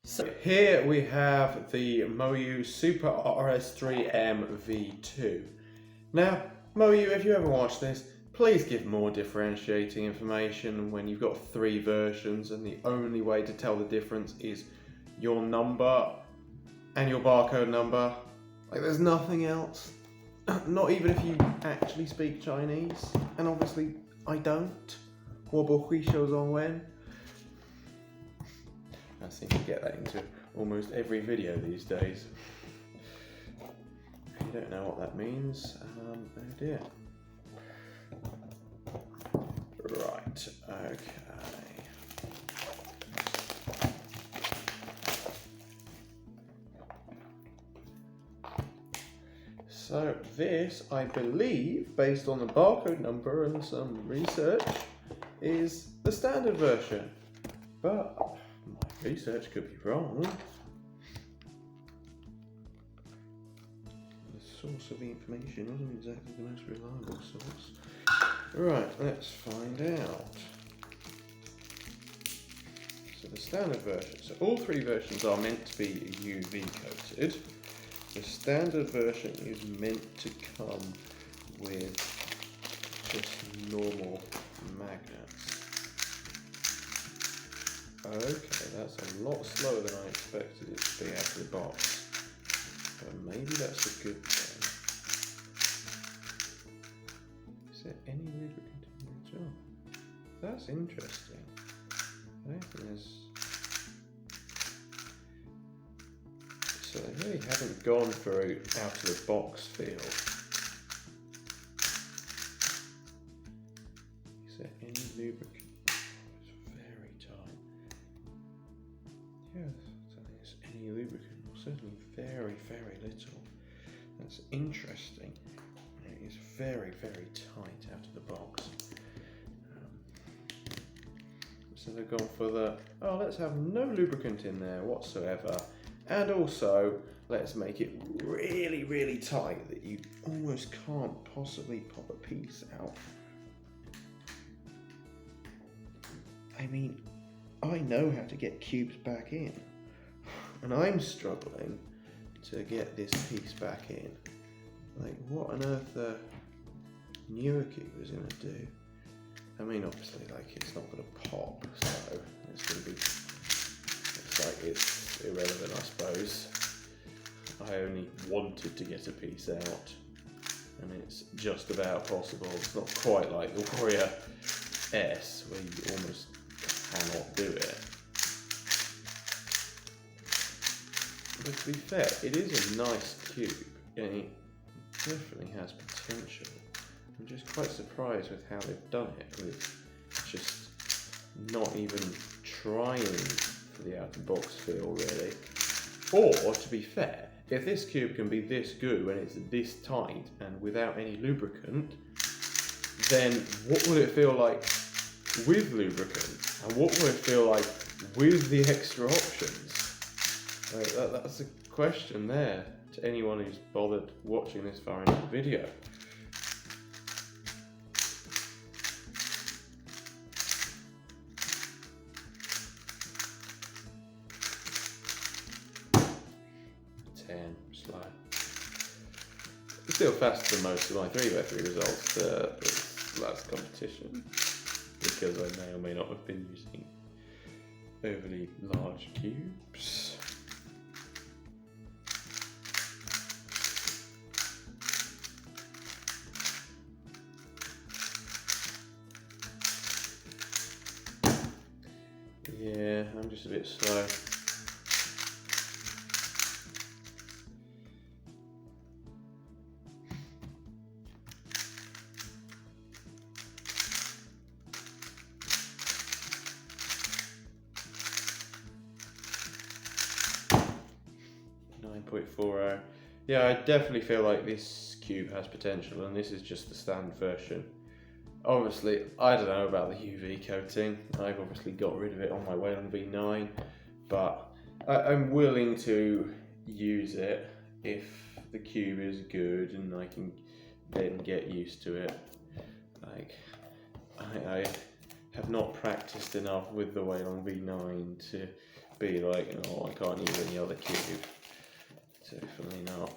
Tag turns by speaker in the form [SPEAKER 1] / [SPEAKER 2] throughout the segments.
[SPEAKER 1] So here we have the MoYu Super RS3M V2. Now, MoYu, if you ever watch this, please give more differentiating information when you've got 3 versions and the only way to tell the difference is your number and your barcode number. Like, there's nothing else. Not even if you actually speak Chinese. And obviously, I don't. 我不会说中文. I seem to get that into almost every video these days. If you don't know what that means, oh dear. Right, okay. So this, I believe, based on the barcode number and some research, is the standard version. But my research could be wrong. The source of the information isn't exactly the most reliable source. Right, let's find out. So the standard version. So all 3 versions are meant to be UV coated. The standard version is meant to come with just normal magnets. Okay, that's a lot slower than I expected it to be out of the box. But maybe that's a good thing. Is there any lubricant in the job? That's interesting. I don't think there's... So they really haven't gone for an out of the box feel. Is there any lubricant? It's very tight. Yes, so there's any lubricant, or certainly very, very little. That's interesting. It is very, very tight out of the box. So they've gone for the, oh, let's have no lubricant in there whatsoever. And also, let's make it really, really tight that you almost can't possibly pop a piece out. I mean, I know how to get cubes back in, and I'm struggling to get this piece back in. Like, what on earth the newer cube is going to do? I mean, obviously, like, it's not going to pop, so it's going to be, it's like, it's irrelevant, I suppose. I only wanted to get a piece out, and it's just about possible. It's not quite like the Warrior S, where you almost cannot do it. But to be fair, it is a nice cube, and it definitely has potential. I'm just quite surprised with how they've done it, with just not even trying for the out-of-the-box feel, really. Or, to be fair, if this cube can be this good when it's this tight and without any lubricant, then what will it feel like with lubricant? And what will it feel like with the extra options? That's a question there to anyone who's bothered watching this far into the video. Slow. It's still faster than most of my 3x3 results this last competition, because I may or may not have been using overly large cubes. Yeah, I'm just a bit slow. .40. Yeah, I definitely feel like this cube has potential, and this is just the standard version. Obviously, I don't know about the UV coating. I've obviously got rid of it on my Weilong V9, but I'm willing to use it if the cube is good and I can then get used to it. Like, I have not practiced enough with the Weilong V9 to be like, oh, I can't use any other cube. Definitely not.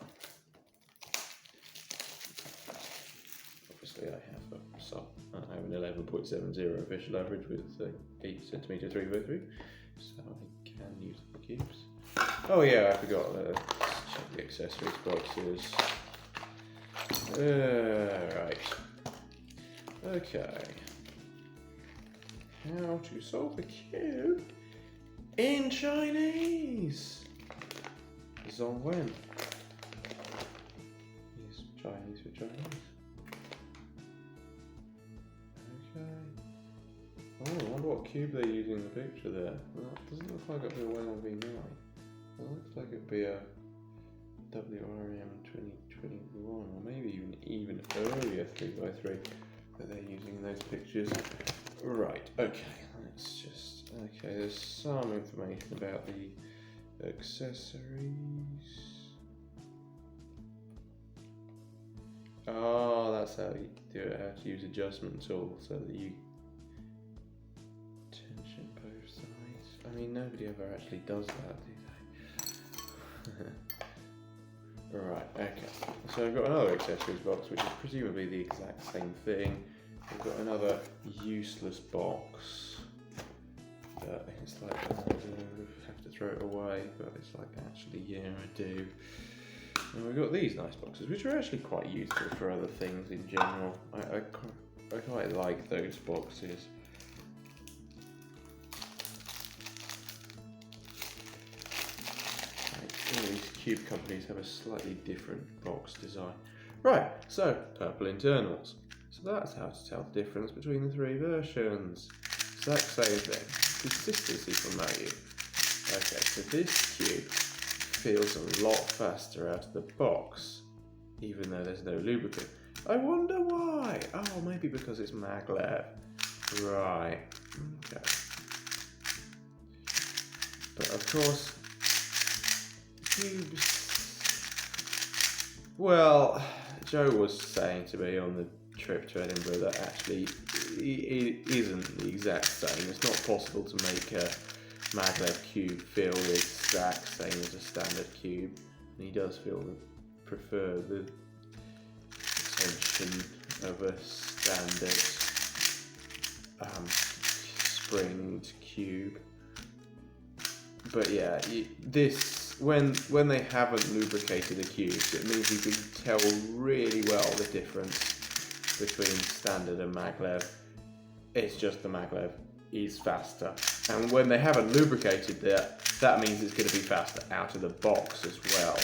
[SPEAKER 1] Obviously, I have an 11.70 official average with 8cm 3x3, so I can use the cubes. Oh yeah, I forgot to check the accessories boxes. Right. Okay. How to solve a cube in Chinese? Zhongwen. Is Chinese for Chinese? Okay. Oh, I wonder what cube they're using in the picture there. Well, that doesn't look like it'd be a Weilong V9. It looks like it'd be a WRM 2021, or maybe even earlier 3x3 that they're using in those pictures. Right, okay, let's just, okay, there's some information about the accessories. Oh, that's how you do it, how to use adjustment tool so that you tension both sides. I mean, nobody ever actually does that, do they? Right, okay. So I've got another accessories box, which is presumably the exact same thing. We've got another useless box. It's like, I have to throw it away, but it's like, actually, yeah, I do. And we've got these nice boxes, which are actually quite useful for other things in general. I quite like those boxes. All these cube companies have a slightly different box design. Right, so purple internals. So that's how to tell the difference between the three versions. Exact same thing. Consistency from MoYu. Okay, so this cube feels a lot faster out of the box, even though there's no lubricant. I wonder why. Oh, maybe because it's maglev. Right. Okay. But of course, cubes. Well, Joe was saying to me on the trip to Edinburgh that actually it isn't the exact same. It's not possible to make a maglev cube feel the exact same as a standard cube. And he does prefer the tension of a standard springed cube. But yeah, when they haven't lubricated the cubes, it means you can tell really well the difference between standard and maglev. It's just the maglev is faster, and when they haven't lubricated that means it's going to be faster out of the box as well.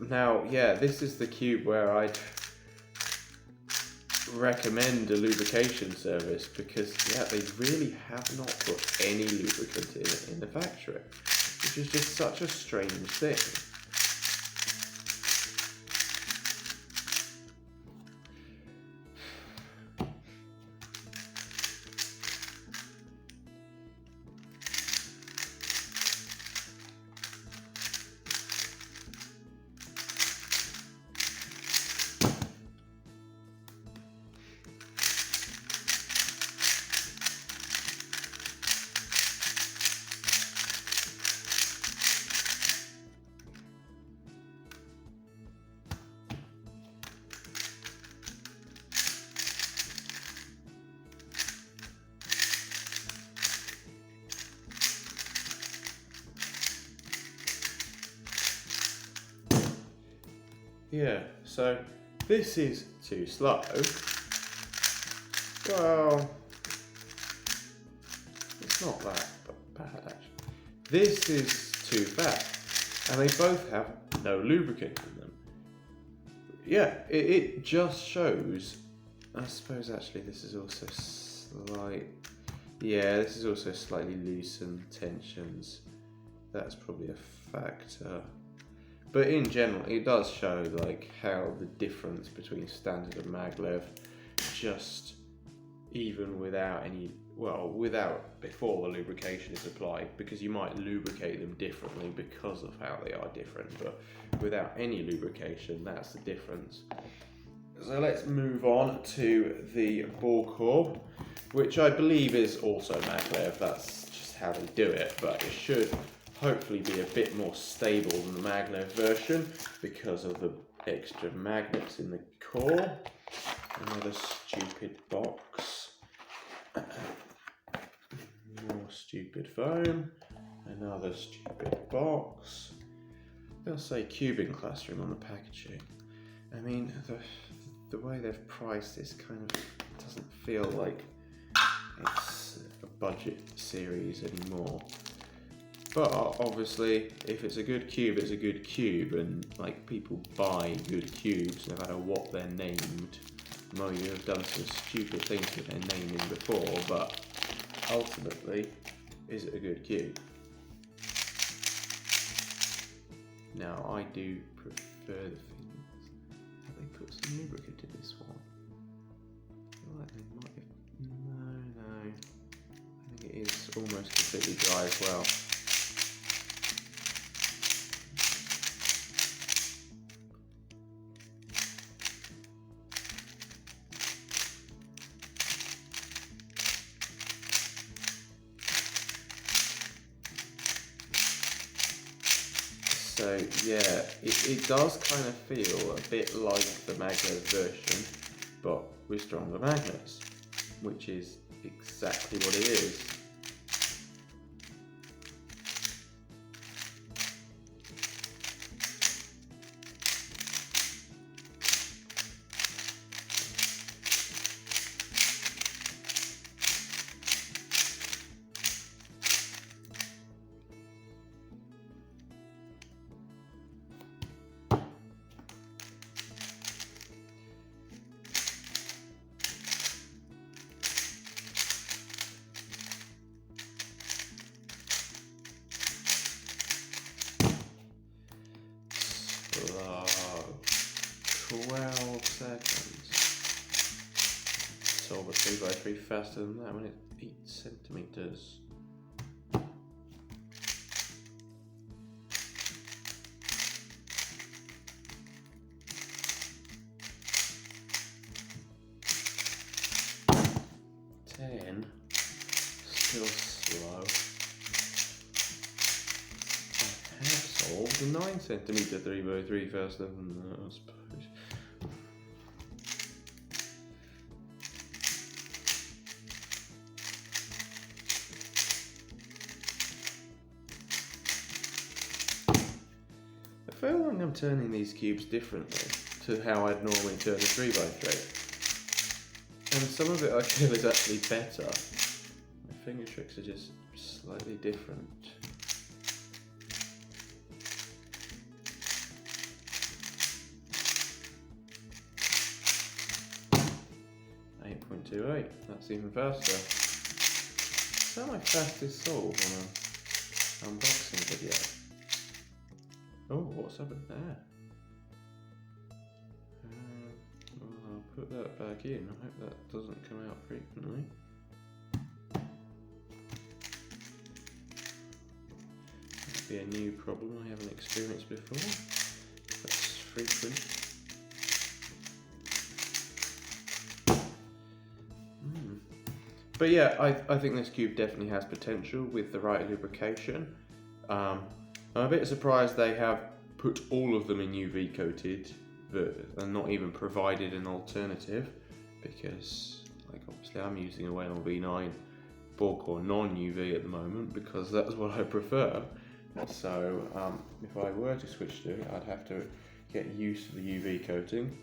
[SPEAKER 1] Now, yeah, this is the cube where I'd recommend a lubrication service, because yeah, they really have not put any lubricant in it in the factory, which is just such a strange thing. Yeah, so this is too slow. Well, it's not that bad actually. This is too fast, and they both have no lubricant in them. Yeah, it just shows. I suppose actually this is also this is also slightly loosened tensions. That's probably a factor. But in general, it does show like how the difference between standard and maglev, just even without before the lubrication is applied, because you might lubricate them differently because of how they are different, but without any lubrication, that's the difference. So let's move on to the bore core, which I believe is also maglev. That's just how they do it, but it should hopefully be a bit more stable than the maglev version because of the extra magnets in the core. Another stupid box. More stupid foam. Another stupid box. They'll say cubing classroom on the packaging. I mean, the way they've priced this kind of doesn't feel like it's a budget series anymore. But obviously, if it's a good cube, it's a good cube, and like people buy good cubes no matter what they're named. MoYu have done some stupid things with their naming before, but ultimately, is it a good cube? Now, I do prefer the things that they put some lubricant in this one. I feel like they might have... No. I think it is almost completely dry as well. So yeah, it does kind of feel a bit like the maglev version, but with stronger magnets, which is exactly what it is. Slow. 12 seconds. Solve a 3x3 faster than that when it's 8 centimeters. Still slow. I have solved a 9 centimeter 3x3 faster than that, I suppose. I feel like I'm turning these cubes differently to how I'd normally turn a 3x3. And some of it I feel is actually better. My finger tricks are just slightly different. .28, that's even faster. Is that my fastest solve on an unboxing video? Oh, what's happened there? Well, I'll put that back in. I hope that doesn't come out frequently. That'd be a new problem I haven't experienced before. That's frequent. But yeah, I think this cube definitely has potential with the right lubrication. I'm a bit surprised they have put all of them in UV coated and not even provided an alternative, because like obviously I'm using a Weilong V9 bore core non-UV at the moment because that's what I prefer. So if I were to switch to it, I'd have to get used to the UV coating.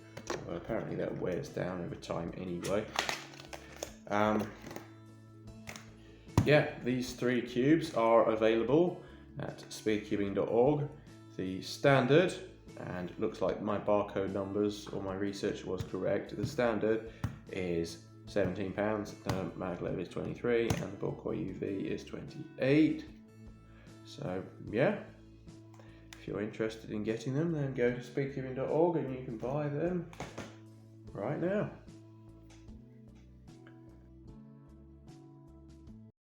[SPEAKER 1] Well, apparently that wears down over time anyway. Yeah, these 3 cubes are available at speedcubing.org. The standard, and it looks like my barcode numbers or my research was correct, the standard is £17, the maglev is 23, and the bore core UV is 28. So yeah, if you're interested in getting them, then go to speedcubing.org and you can buy them right now.